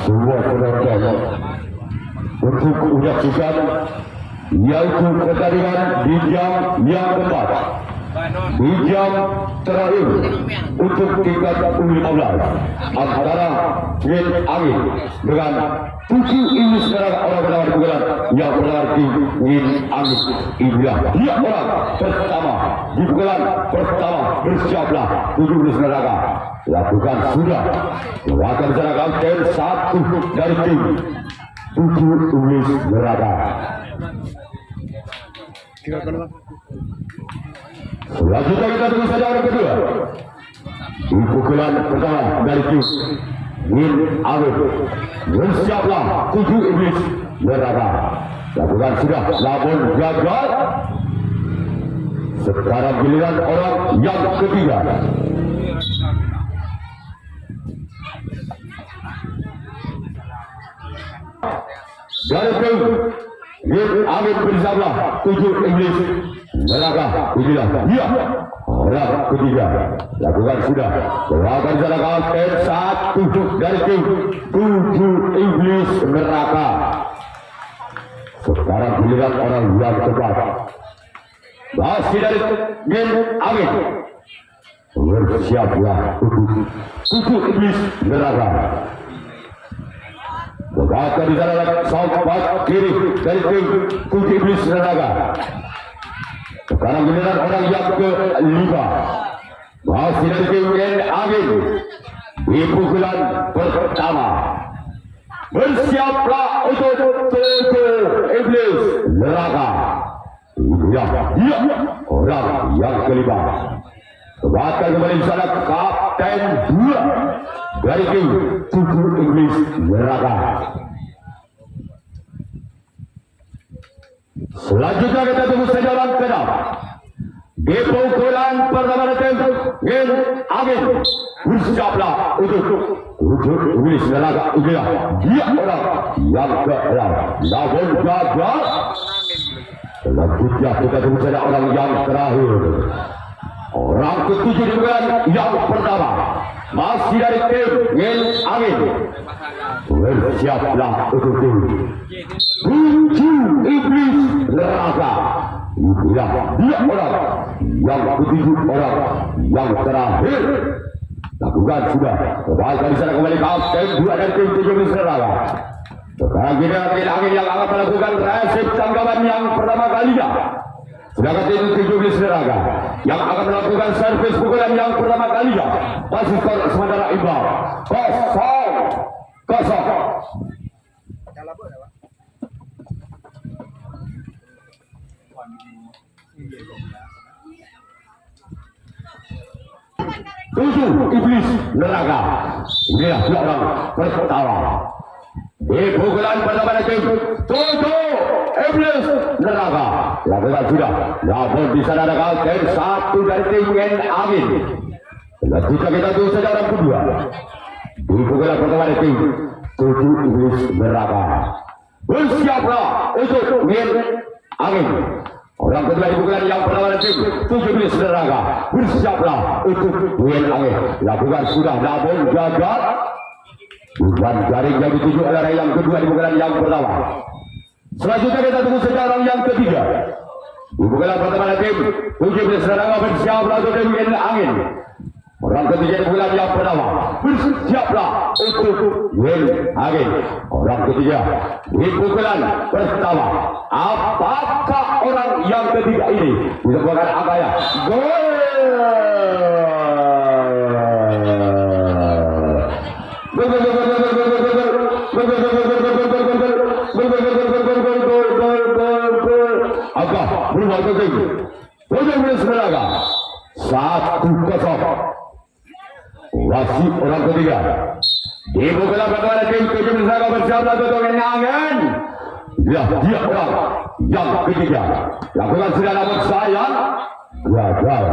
sebuah penonton untuk menyaksikan yaitu pertandingan di jam yang keempat, di jam terakhir untuk tingkat U15 antara Win Angin dengan 7 Inggris orang berlawan pukulan yang berarti Win Angin. Inilah dia orang pertama di pukulan pertama. Bersiaplah 17 neraka. Lakukan sudah akan seragam tim 1 dari tim 7 Inggris neraka. Selanjutnya kita tunggu saja orang kedua. Di pukulan pertama dari tim Win Angin. Bersiaplah 7 Iblis neraka. Lakukan sudah, namun gagal. Sekarang giliran orang yang ketiga. Dari tim Win Angin bersama 7 Iblis neraka. Inilah dia orang ketiga. Lakukan sudah. Lakukan seragam tim 1 dari tim 7 Iblis neraka. Sekarang giliran orang yang keempat. Masih dari Win Angin. Bersiaplah 7 Iblis neraka. Berkata di sana sobat kiri dari tim 7 Iblis neraka. Sekarang giliran orang yang kelima. Masih dari tim Win Angin. Di pukulan pertama. Bersiaplah untuk 7 Iblis neraka. Dia orang yang kelima. Bahkan kembali di sana Kapten 2 dari tim 7 Iblis neraka. Selanjutnya kita tunggu saja orang ke-6. Di pukulan pertama dari tim Win Angin. Bersiaplah untuk 7 Iblis neraka. Inilah dia orang yang ke-6. Namun gagal. Selanjutnya kita tunggu saja orang yang terakhir. Orang ke-7 di bulan yang pertama. Masih dari tim Win Angin. Bersiaplah untuk 7 Iblis neraka. Inilah dia orang yang ke-7 orang yang terakhir. Lakukan sudah. Kembali di sana kembali Kapten 2 dari tim 7 Iblis neraka. Sekarang kita Win Angin yang akan melakukan resep tanggapan yang pertama kalinya. Sedangkan tim 7 Iblis neraka yang akan melakukan servis pukulan yang pertama kalinya. Masih skor sementara imbang 0-0. Tujuh Iblis neraka. Inilah dua orang pertama. Di pukulan pertama tim 7 Iblis neraka. Lakukan sudah. Namun di sana ada Kapten 1 dari tim Win Angin. Selanjutnya kita tunggu saja orang kedua. Di pukulan pertama tim 7 Iblis neraka. Bersiaplah untuk Win Angin. Orang kedua di pukulan yang pertama tim 7 Iblis neraka. Bersiaplah untuk Win Angin. Lakukan sudah, namun gagal. Bukan jaring yang dituju oleh yang kedua di pukulan yang pertama. Selanjutnya kita tunggu saja orang yang ketiga. Di pukulan pertama tim 7 Iblis neraka. Bersiaplah untuk Win Angin. Orang ketiga di bulan yang pertama. Bersiaplah untuk Win Angin. Orang ketiga di pukulan pertama. Apakah orang yang ketiga ini bisa bukan angkanya? Gol! Agak berubah ke tim 7 Iblis neraka. 1-0. Wasit orang ketiga. Di pukulan pertama tim 7 Iblis neraka. Bersiaplah untuk Win Angin. Dia orang yang ketiga. Lakukan sudah, namun sayang gagal.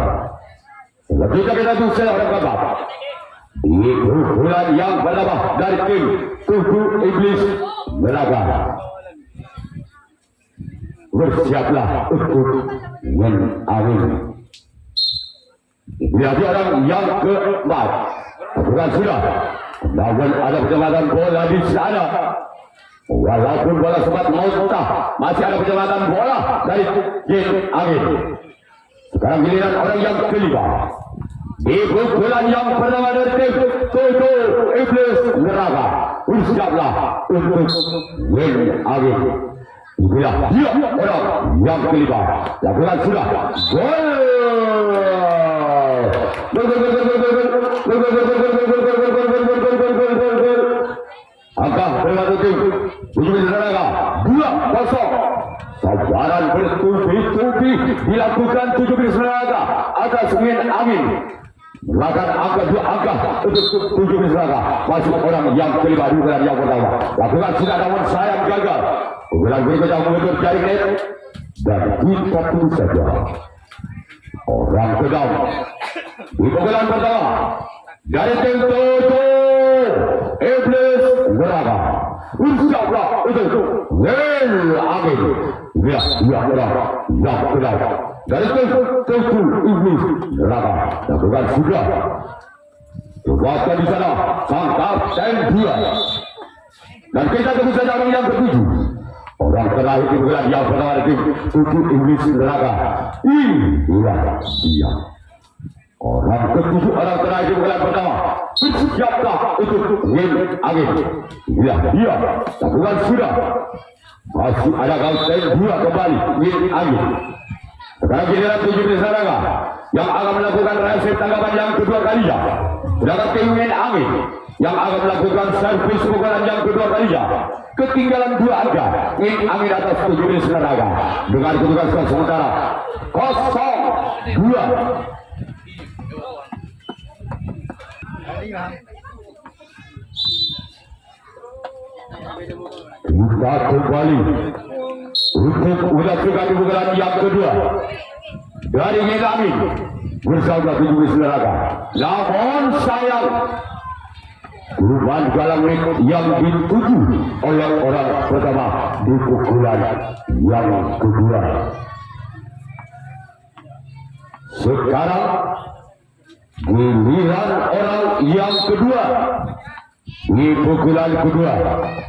Selanjutnya kita tunggu saja orang keempat. Di pukulan yang pertama dari tim 7 Iblis neraka. Bersiaplah untuk Win Angin. Dia orang yang keempat. Lakukan sudah. Namun ada perjalanan bola di sana. Walaupun bola sempat muntah, masih ada perjalanan bola dari Jin Angin. Sekarang giliran orang yang kelima. Di pukulan yang pertama dari tim Toto Iblis Neraka. Bersiaplah untuk Jin Angin. Bila dia orang yang kelima, lakukan sudah gol. Angka berlaku tim Iblis Neraka 2-0. Sabaran bertubi-tubi dilakukan Iblis Neraka atas Jin Angin. Melakukan angka 2 angka untuk Iblis Neraka. Masuk orang yang kelima di bulan yang pertama. Lakukan sudah namun sayang gagal. Bulan berikutnya mengejar jaring net dan kita tunggu saja. Orang kedam di pukulan pertama dari tim Toto Iblis Neraka. Bersiaplah untuk Jin Angin. Ya, orang yang kedam dari tim Toto Iblis Neraka. Lakukan sudah. Coba di sana sang kapten 2. Dan kita tunggu saja orang yang ketujuh. Orang terakhir di bulan yang pertama tim Toto Iblis Neraka. Inilah dia. Orang ketujuh, orang terakhir di bulan pertama. Bersiaplah untuk Jin Angin. Inilah dia. Lakukan sudah. Masih ada kapten 2 kembali Jin Angin. Sekarang giliran Iblis Neraka yang akan melakukan resep tanggapan yang kedua kalinya. Sedangkan tim Jin Angin yang akan melakukan servis pukulan yang kedua kalinya. Ketinggalan 2 angka Jin Angin atas Iblis Neraka dengan kedudukan skor sementara 0-2. Kita kembali untuk menyaksikan pukulan yang kedua dari Jin Angin bersama Iblis Neraka. Namun sayang perubahan galang yang dituju oleh orang pertama di pukulan yang kedua. Sekarang giliran orang yang kedua di pukulan kedua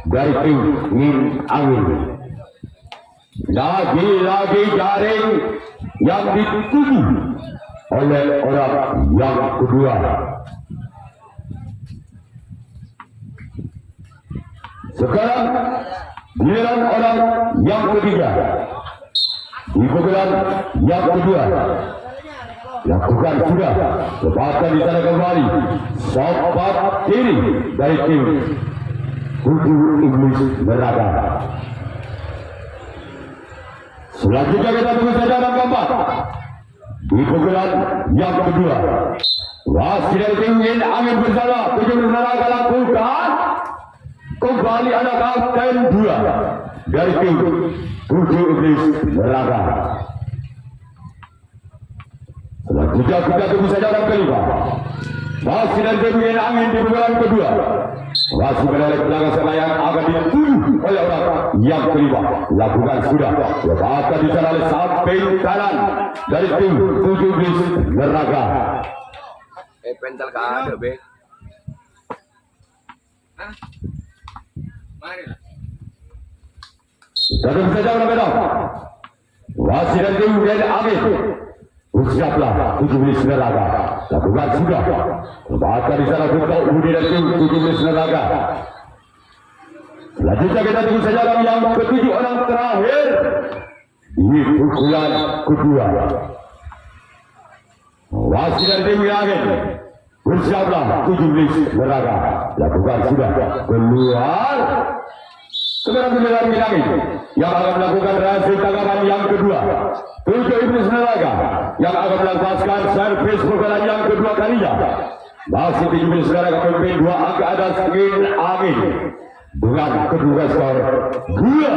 dari tim Jin Angin. Lagi-lagi jaring yang dituju oleh orang yang kedua. Sekarang giliran orang yang ketiga di pukulan yang kedua. Lakukan sudah. Lepaskan di sana kembali. Sobat kiri dari tim Toto Iblis Neraka. Selanjutnya kita tunggu saja dan keempat di pukulan yang kedua. Wasit dari tim Jin Angin bersama Toto Iblis Neraka lakukan. Kembali ada kapten 2 dari tim Toto Iblis Neraka. Selanjutnya kita tunggu saja orang kelima. Masih dari tim Jin Angin di pukulan kedua. Masih menolak belakang selayang akan dituju oleh orang yang kelima. Lakukan sudah. Lepaskan di sana oleh samping kanan dari tim Toto Iblis Neraka. Pental ka ada be. Mari lah. Kita tunggu saja orang kedam. Masih dari tim Jin Angin. Bersiaplah Toto Iblis Neraka. Lakukan sudah. Lepaskan di sana untuk Budi dan tim Toto Iblis Neraka. Selanjutnya kita tunggu saja orang yang ketujuh, orang terakhir di pukulan kedua. Wasit dari tim Jin Angin. Bersiaplah Toto Iblis Neraka. Lakukan sudah. Keluar. Sekarang giliran Jin Angin yang akan melakukan resep tanggapan yang kedua. Toto Iblis Neraka yang akan melepaskan servis pukulan yang kedua kalinya. Masih Toto Iblis Neraka memimpin 2 angka atas Jin Angin dengan kedudukan skor 2-0.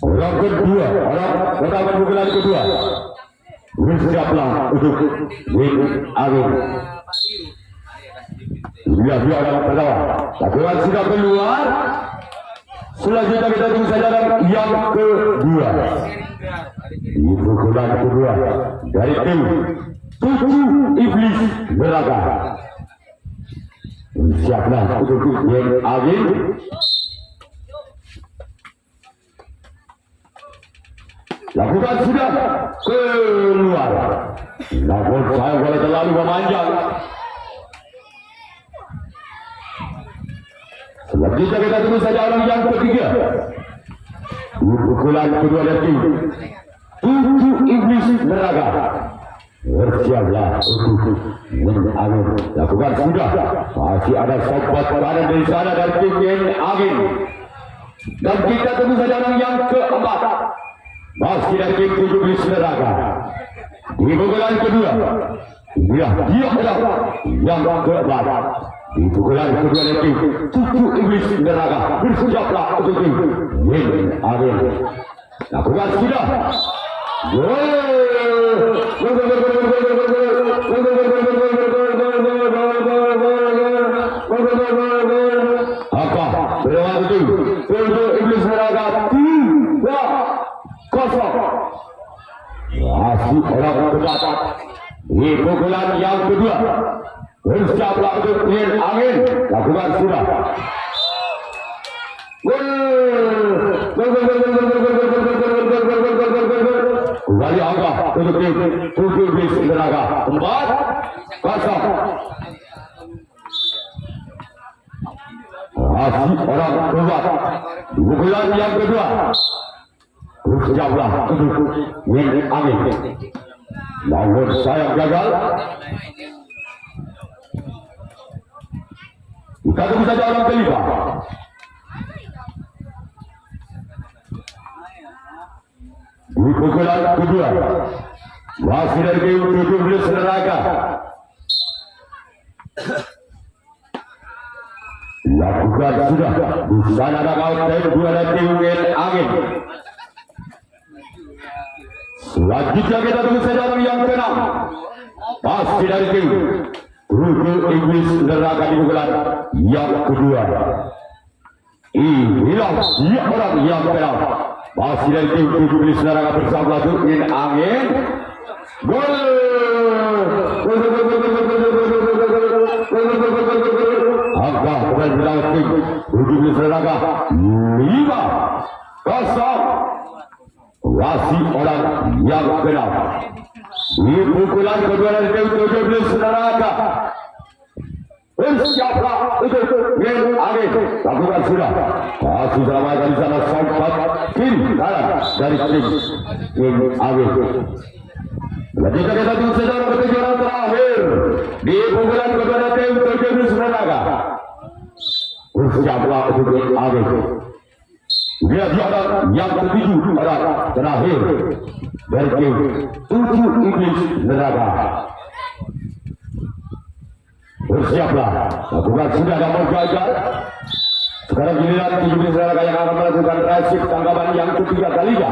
Orang kedua, orang pertama pukulan kedua. Bersiaplah untuk Jin Angin. Dia orang pertama. Lakukan sudah keluar. Selanjutnya kita tunggu saja yang kedua. Di pukulan kedua dari tim 7 Iblis Neraka. Siaplah untuk yang Agil. Lakukan sudah keluar. Namun saya boleh terlalu memanjang. Selanjutnya kita tunggu saja orang yang ketiga. Di pukulan kedua dari tim 7 Iblis Neraka. Bersiaplah untuk mengambil. Lakukan sudah. Masih ada sobat kanan dari sana dari tim yang Agil. Dan kita tunggu saja orang yang keempat. Masih dari tim 7 Iblis Neraka. Di pukulan kedua. Ya, dia adalah yang keempat. Di pukulan kedua dari tim 7 Iblis Neraka. Bersiaplah untuk tim yang Agil. Lakukan sudah. Apa berlaku untuk Iblis Neraka 3-0. Masih orang keempat. Di pukulan yang kedua. Bersiaplah untuk yang Agil. Lakukan sudah. Kembali angka untuk tim 7 Iblis Neraka 4-0. Masih orang keempat. Di pukulan yang kedua. Bersiaplah untuk yang Agil. Namun sayang gagal. Kita tunggu saja orang kelima. Di pukulan kedua. Masih dari tim 7 Iblis Neraka. Lakukan sudah. Di sana ada kawan dari dua dari tim yang Agil. Selanjutnya kita tunggu saja orang yang ke-6. Masih dari tim 7 Iblis Neraka di pukulan yang kedua. Inilah dia orang yang ke-6. Masih dari tim 7 Iblis Neraka bersama Turkin Angin. Gol. Angka berbeda tim 7 Iblis Neraka 5-0. Masih orang yang ke-6. Di pukulan kedua dari tim 7 Iblis Neraka. Bersiaplah untuk yang Agil. Lakukan sudah. Masih selamatkan di sana sempat kiri kanan dari tim yang Agil. Selanjutnya kita tunggu sejarah kejuaraan terakhir di pukulan kedua dari tim 7 Iblis Neraka. Bersiaplah untuk yang Agil. Dia ada yang ketujuh adalah terakhir dari tim 7 Iblis Neraka. Bersiaplah. Lakukan sudah namun gagal. Sekarang giliran 7 Iblis Neraka yang akan melakukan resip tanggapan yang ketiga kalinya.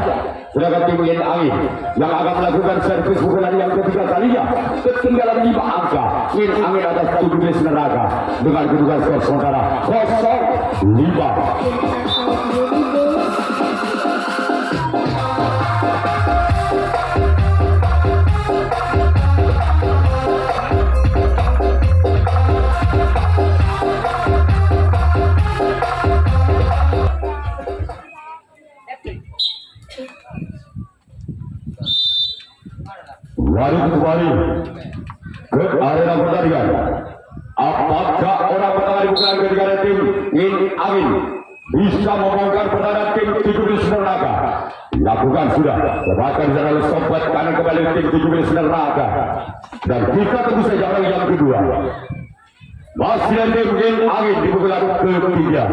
Sedangkan tim yang Agil yang akan melakukan servis pukulan yang ketiga kalinya. Ketinggalan 5 angka. Yang Agil atas 7 Iblis Neraka dengan kedudukan skor sementara 0-5. Mari kembali ke arena pertandingan. Apakah orang pertama di pukulan ketiga dari tim yang Agil bisa membongkar pertahanan tim 7 Iblis Neraka? Lakukan sudah. Lepaskan di sana sobat kanan kembali tim 7 Iblis Neraka. Dan kita tunggu saja orang yang kedua. Masih dari tim yang Agil di pukulan ketiga.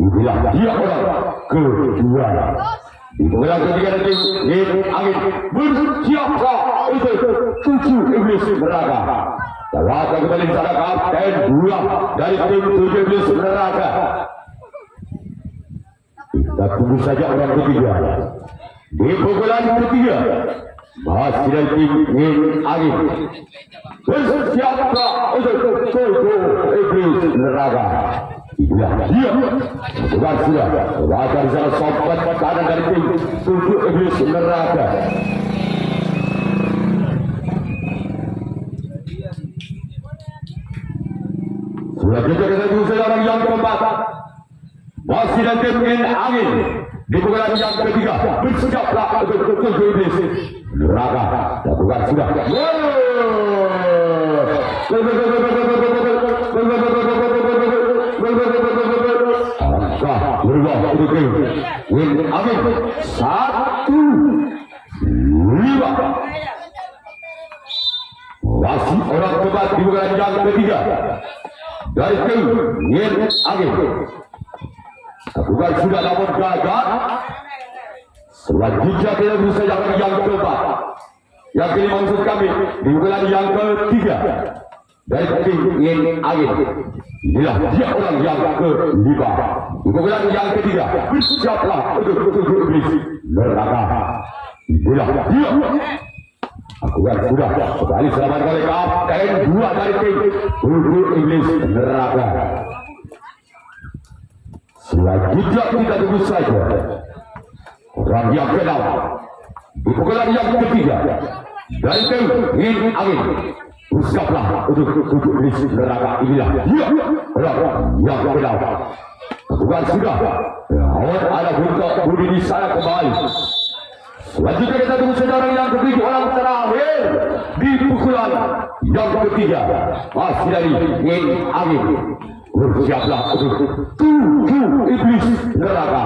Inilah dia orang kedua. Di pukulan ketiga dari tim yang Agil. Bersiaplah untuk 7 Iblis Neraka. Tawakal kembali di sana kapten 2 dari tim 7 Iblis Neraka. Kita tunggu saja orang ketiga. Di pukulan ketiga. Masih dari tim yang Agil. Bersiaplah untuk 7 Iblis Neraka. Inilah dia. Bukan sudah. Raga di sana sobat kanan dari tim tujuh iblis neraka. Selanjutnya kita tunggu sekarang yang keempat. Masih dan tim angin. Di pukulan yang ketiga bersiaplah untuk tujuh iblis neraka. Bukan sudah. Berubah untuk win amin 1-5. Masih orang keempat di pukulan yang ketiga dari tim win amin. Bukan sudah namun gagal. Selanjutnya kita bisa jalan yang keempat. Yang ini maksud kami di bulan yang ketiga dari tim Yin Angin. Inilah dia orang yang kelima. Di bulan yang ketiga bersiaplah untuk tujuh iblis neraka. Inilah dia. Aku sudah kembali selamat oleh kapten dua dari tim tujuh iblis neraka. Selanjutnya kita tunggu saja orang yang ke-6 di pukulan yang ketiga dari tim Yin Angin. Bersiaplah untuk tujuh iblis neraka. Inilah dia orang yang ke-6. Bukan sudah awal ada budi di sana kembali. Selanjutnya kita tunggu saja orang yang ketujuh, orang terakhir di pukulan yang ketiga masih dari Yin Angin. Bersiaplah untuk tujuh iblis neraka.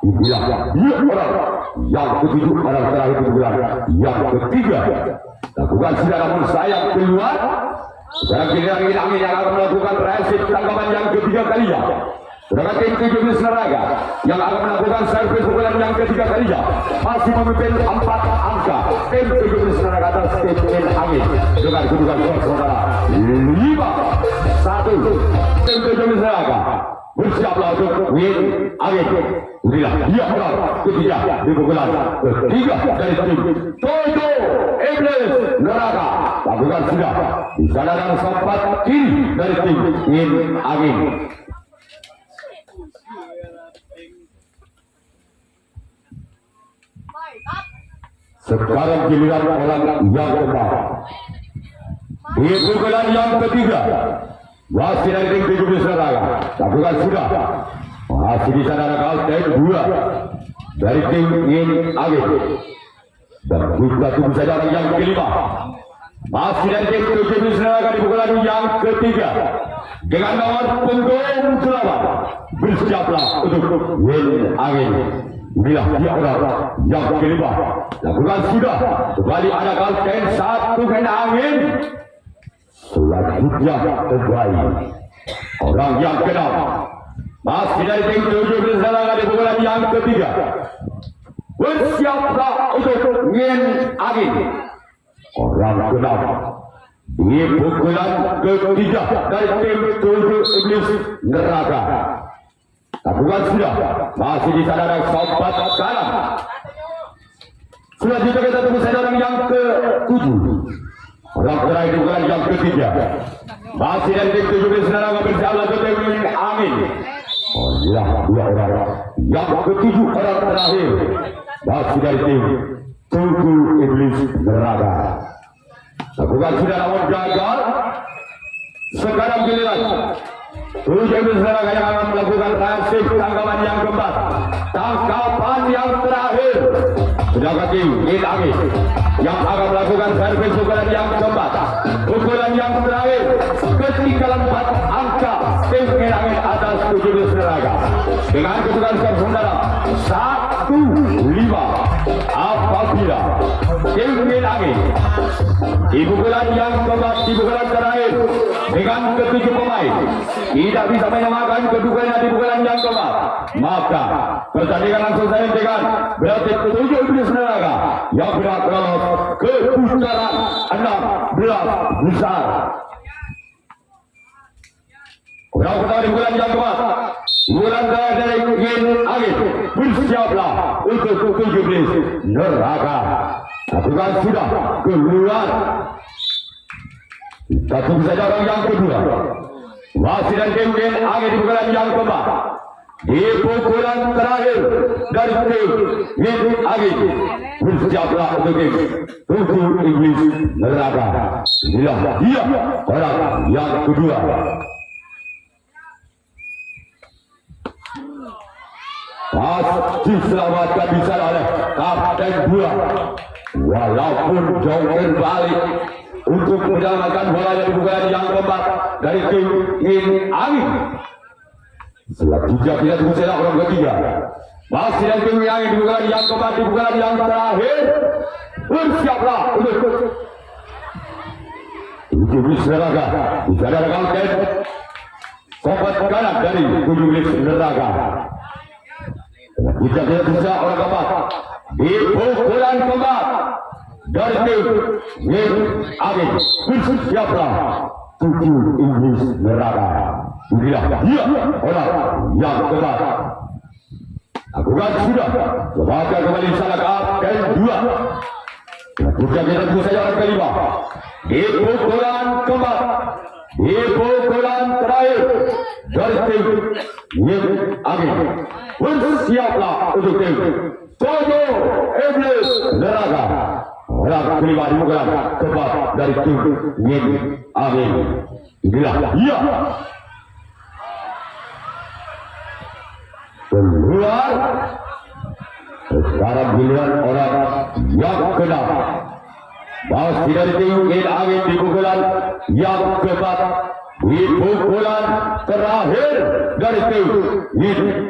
Inilah dia orang yang ketujuh, orang terakhir di bulan yang ketiga. Lakukan sudah namun sayang keluar. Sekarang giliran Yin Angin yang akan melakukan resip tanggapan yang ketiga kalinya. Sedangkan tim tujuh iblis neraka yang akan melakukan servis pukulan yang ketiga kalinya masih memimpin 4 angka. Tim tujuh iblis neraka atas tim Yin Angin dengan kedudukan saudara 5-1. Tim tujuh iblis neraka bersiaplah untuk Yin Angin. Inilah dia orang ketiga di pukulan ketiga dari tim tujuh iblis neraka. Lakukan sudah di sana dan sempat kiri dari tim Yin Angin. Sekarang giliran orang yang keempat di pukulan yang ketiga masih dari tim tujuh iblis neraka. Lakukan sudah masih di sana ada kapten dua dari tim Yin Angin. Dan kita tunggu saja orang yang kelima masih dari tim tujuh iblis neraka di pukulan yang ketiga dengan nomor punggung 8. Bersiaplah untuk Yin Angin. Inilah dia orang yang kelima. Lakukan sudah kembali ada kapten satu Yin Angin. Selanjutnya kembali orang yang ke-6 masih dari tim tujuh iblis neraka di pukulan yang ketiga. Bersiaplah untuk Yin Angin. Orang ke-6 di pukulan ketiga dari tim tujuh iblis neraka. Lakukan sudah masih di sana ada sobat kanan. Selanjutnya kita tunggu saja orang yang ke-7. Orang terakhir di pukulan yang ketiga masih dari tim tujuh iblis neraka bersiaplah untuk tim Yin Angin. Inilah dua orang yang ke-7, orang terakhir masih dari tim tujuh iblis neraka. Lakukan sudah namun gagal. Sekarang giliran tujuh iblis neraka yang akan melakukan resip tanggapan yang keempat, tanggapan yang terakhir. Sedangkan tim Yin Angin yang akan melakukan servis pukulan yang keempat, pukulan yang terakhir ketinggalan 4 angka. Tim Yin Angin atas tujuh iblis neraka dengan kedudukan saudara 1-5. Apabila tim Yin Angin di pukulan yang keempat, di pukulan terakhir dengan ketujuh pemain tidak bisa menyamakan kedudukannya di pukulan yang keempat, maka pertandingan langsung saya hentikan. Berarti tujuh iblis neraka yang berhak lolos ke putaran 16 besar. Orang pertama di bulan yang keempat, bulan dari Yin Angin. Bersiaplah untuk tujuh iblis neraka. Lakukan sudah keluar. Kita tunggu saja orang yang kedua Masih dan tim angin di pukulan yang keempat. Di pukulan terakhir dari tim angin. Bersiaplah untuk tim Tujuh Iblis Neraka. Inilah dia orang yang kedua. Pasti selamatkan bisa oleh Kapten Buah. Walaupun joker balik untuk menyelamatkan bola dari pukulan yang keempat dari tim angin. Selanjutnya kita tunggu saja orang ketiga. Masih dari tim angin di pukulan yang keempat di pukulan yang terakhir. Bersiaplah untuk Tujuh Iblis Neraka. Di sana ada Kapten Sobat kanan dari Tujuh Iblis Neraka. Kita tidak bisa orang keempat di pukulan keempat dari tim angin. Bersiaplah Tujuh Iblis Neraka. Inilah dia orang yang keempat. Lakukan sudah. Lemahkan kembali sana Kapten 2. Kita tunggu saja orang kelima. Di pukulan keempat. Di pukulan terakhir dari tim angin. Bersiaplah untuk tim Tujuh Iblis Neraka. Orang kelima di pukulan keempat dari tim angin. Inilah dia. Keluar. Sekarang giliran orang yang keenam. Masih dari tim angin di pukulan yang keempat. Di pukulan terakhir dari tim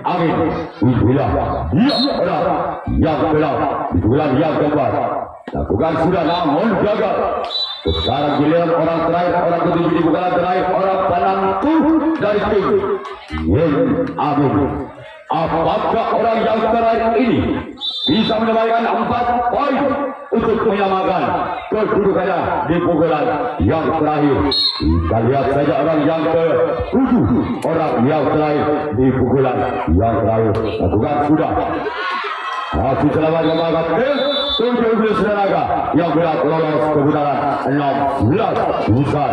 angin. Inilah dia orang yang keenam di pukulan yang keempat. Lakukan sudah namun gagal. Sekarang giliran orang terakhir, orang ketujuh di pukulan terakhir, orang penentu dari tim angin. Apakah orang yang terakhir ini bisa mendapatkan 4 poin untuk menyamakan kedudukannya di pukulan yang terakhir? Kita lihat saja orang yang ke-7, orang yang terakhir di pukulan yang terakhir. Lakukan sudah. Masih selamat memakan tim Tujuh Iblis Neraka yang berat lolos ke putaran 16 besar.